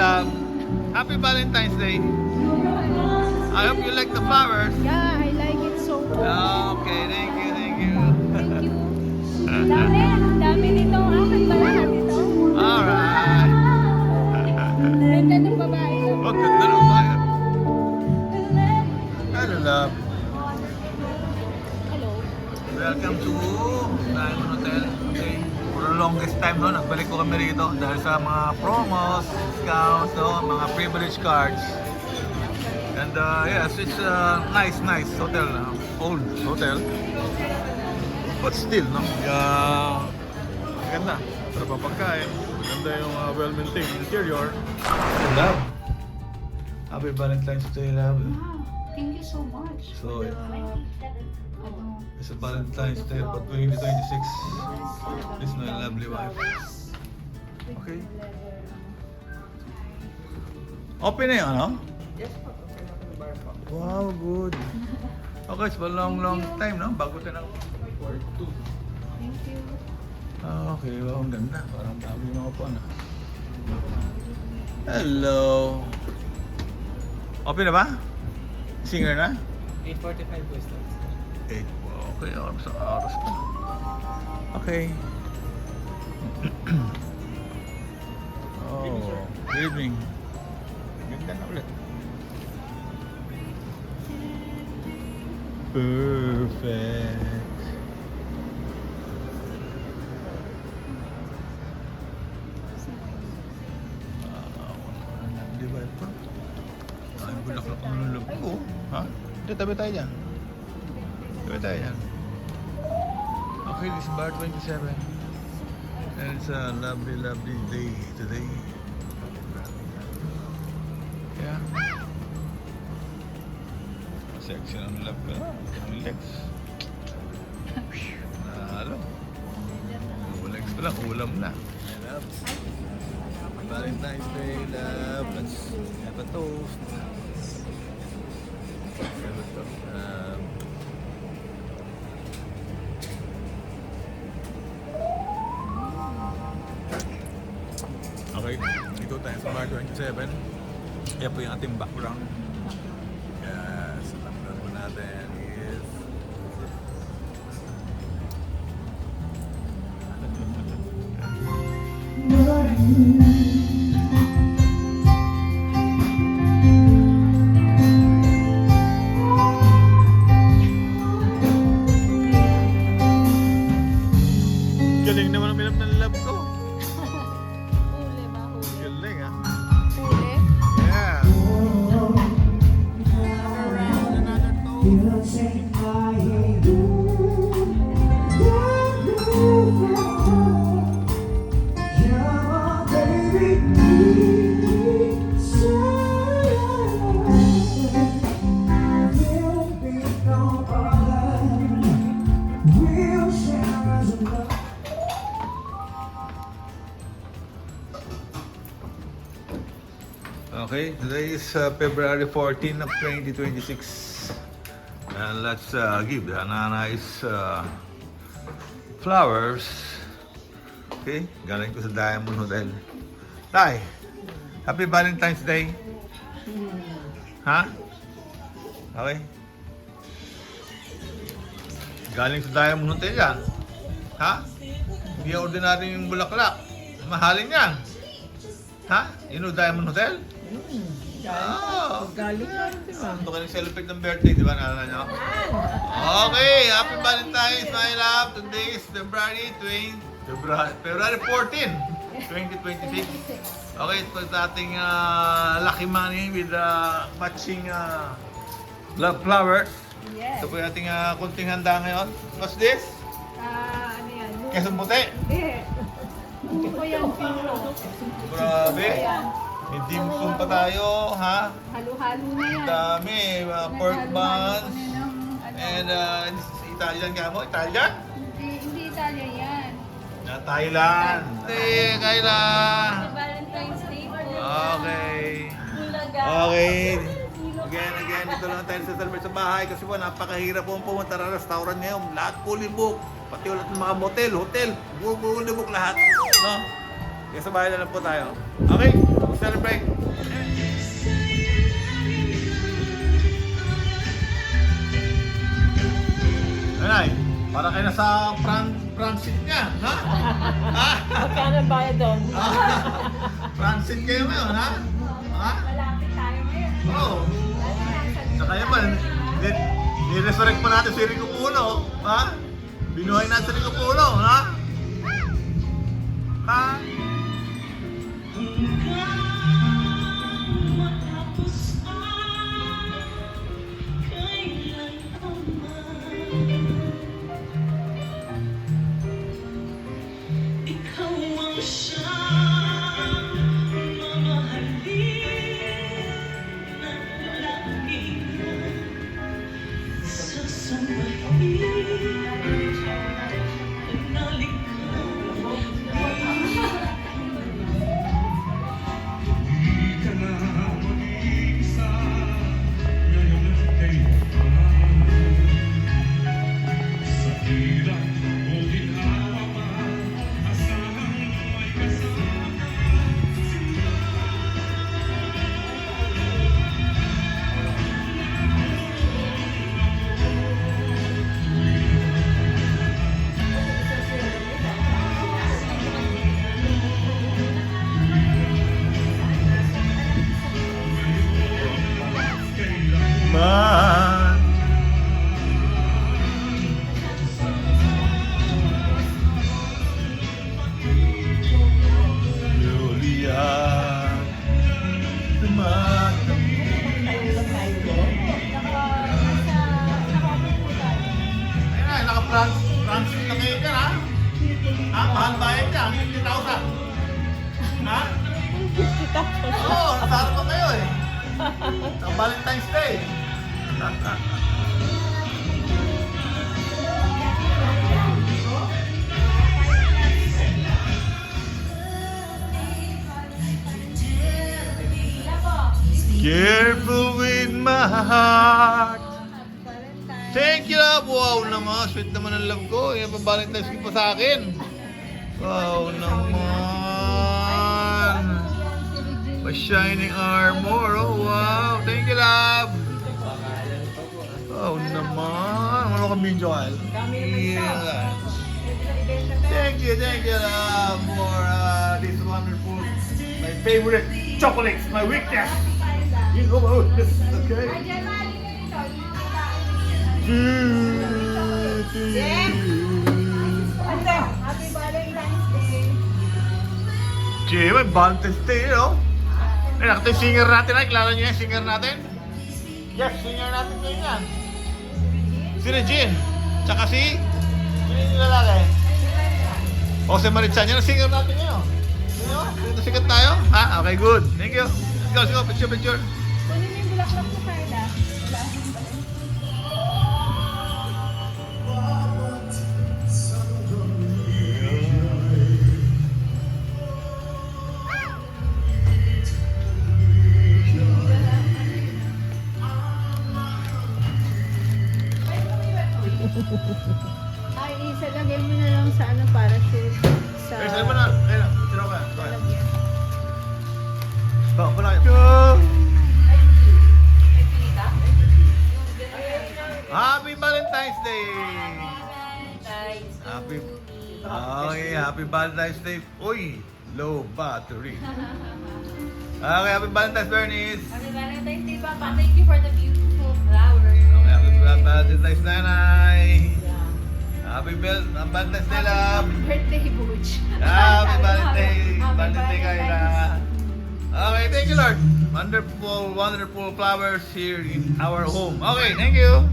love. Happy Valentine's Day. I hope you like the flowers. Yeah, I like it so much. Okay, thank you, thank you. Thank you. Dami nito. Akin ba lahat ito? Alright. Ganda ng babae. Oh, ganda ng bayan. Hello, love. Hello. Welcome to Diamond Hotel. Okay. For the longest time, no, nagbalik ko kami rito dahil sa mga promos, discounts, no, mga privilege cards. And yes, it's a nice hotel, old hotel. But still, no, ganda. Para pa pagkain, ganda yung well-maintained interior. Love. Happy Valentine's Day, love. Wow, thank you so much. So, it's a Valentine's Day for 2026. This is my lovely wife. Okay. Open na yung ano? Wow, good. Okay, it's a long time, no? Bago tayo for 2. Thank you. Okay, wow, ang ganda. Parang dami mga po, na. Hello. Open na ba? Singer na? 8:45 po starts. 8. Okay, oras pa. Okay. Oh, good evening. Ganda na ulit. Perfect. Di ba ito? Ay, bulaklak ang lulog ko. Ha? Hindi, tabi tayo dyan. Tabi tayo dyan. Okay, this is bar 27. And it's a lovely day today. Yeah. Sexy ng love ko. Ang legs. Nahalo. Legs pa lang, ulam na. I love. Valentine's Day, love. Let's have a toast. Have a toast. Okay, ito tayo sa bar 27. Yan po yung ating background. Yes, ang background po natin is galing naman ang minap ng love ko. Huli ba? Huli. Galing ah. Huli? Yeah. Another toast. Okay, today is February 14 of 2026. And let's give the nice flowers. Okay, galing ko sa Diamond Hotel. Tay, Happy Valentine's Day. Ha? Okay. Galing sa Diamond Hotel yan. Ha? Hindi ordinary yung bulaklak. Mahalin yan. Ha? You know Diamond Hotel? Galing na rin, di ba? Ito ka nag-celebrate ng birthday, di ba, naalala nyo? Okay, Happy Valentine's, my love. Today is February 14, 2026. Okay, ito is ating lucky money with matching love flowers. Yes. Ito po yung ating kunting handa ngayon. What's this? Ano yan? Kesong puti. Hindi. Hindi ko yan pino. Grabe. May dimsum pa tayo, ha? Halo-halo na yan. Ang dami, pork buns. Ano? And Italian ka mo? Italian? Hindi Italia yan. Na Thailand. Hey, Kayla. Valentine's Day po. Okay. Okay. Again, dito lang tayo sa celebrate sa bahay kasi po napakahirap po pumunta sa restaurant ngayon. Lahat fully book. Pati ulit ng mga motel, hotel. Fully book lahat. No? Kaya sa bahay na lang po tayo. Okay, celebrate. sa Francit ka, ha? Ha? Magkano bayad doon? Francit kayo ngayon, ha? Ha? Malapit tayo ngayon. Oo. Lalo nasa Saka yun man, ni-resurrect pa natin si Rico Puno, ha? Binuhay natin si Rico Puno, ha? Ha? Ikaw ang siyang mamahalin ng lagi sa sambahin na likaw. Di ka na mag-iisa ngayon at kailanman. Sa hirap o ginhawa man, asahang may kasama sila. Man. Julia, tumatang. Ayun na, naka-Francit na kayo dyan, ha? Ha? Mahal bayad ka, 50,000. Ha? Oo, nasarap pa kayo eh. Sa Valentine's Day. Careful with my heart. Thank you, love. Wow naman, sweet naman ang love ko. Yan pa Valentine's gift pa sa akin. Wow naman. A shining armor. Oh, wow. Thank you, love. Oh, naman. Ano ka, Minjoal? Yeah. Thank you, love, for this wonderful, my favorite chocolates, my weakness. You know my weakness, okay? Happy Valentine's Day. Jay, may Valentine's Day, no? Eh, nakita yung singer natin, ay, kilala niyo yung singer natin? Yes, singer natin ngayon yan. Si Regine. Tsaka si... Sino yung lalaki? Jose Maritza. Yan ang singer natin ngayon. Sino? Dito sikat tayo? Ha? Okay, good. Thank you. Let's go. Picture. Kunin mo yung bulaklak mo, Carla. Wala. Ay, isa lagay mo na lang sa ano para shoot sa Eh, saan mo na? Ayun, tira ko yan. Ito yan. lagyan. Baka pala kayo. Happy Valentine's Day! Happy... Okay, happy Valentine's Day. Uy, low battery. Okay, happy Valentine's, Bernice. Happy Valentine's Day, Papa. Thank you for the beautiful flowers. Okay, happy Valentine's, Nanay. Happy Valentine's Day, love. Birthday, Butch. Happy Valentine's Happy Day, Valentine's. Kayla. Okay, thank you, Lord. Wonderful flowers here in our home. Okay, thank you.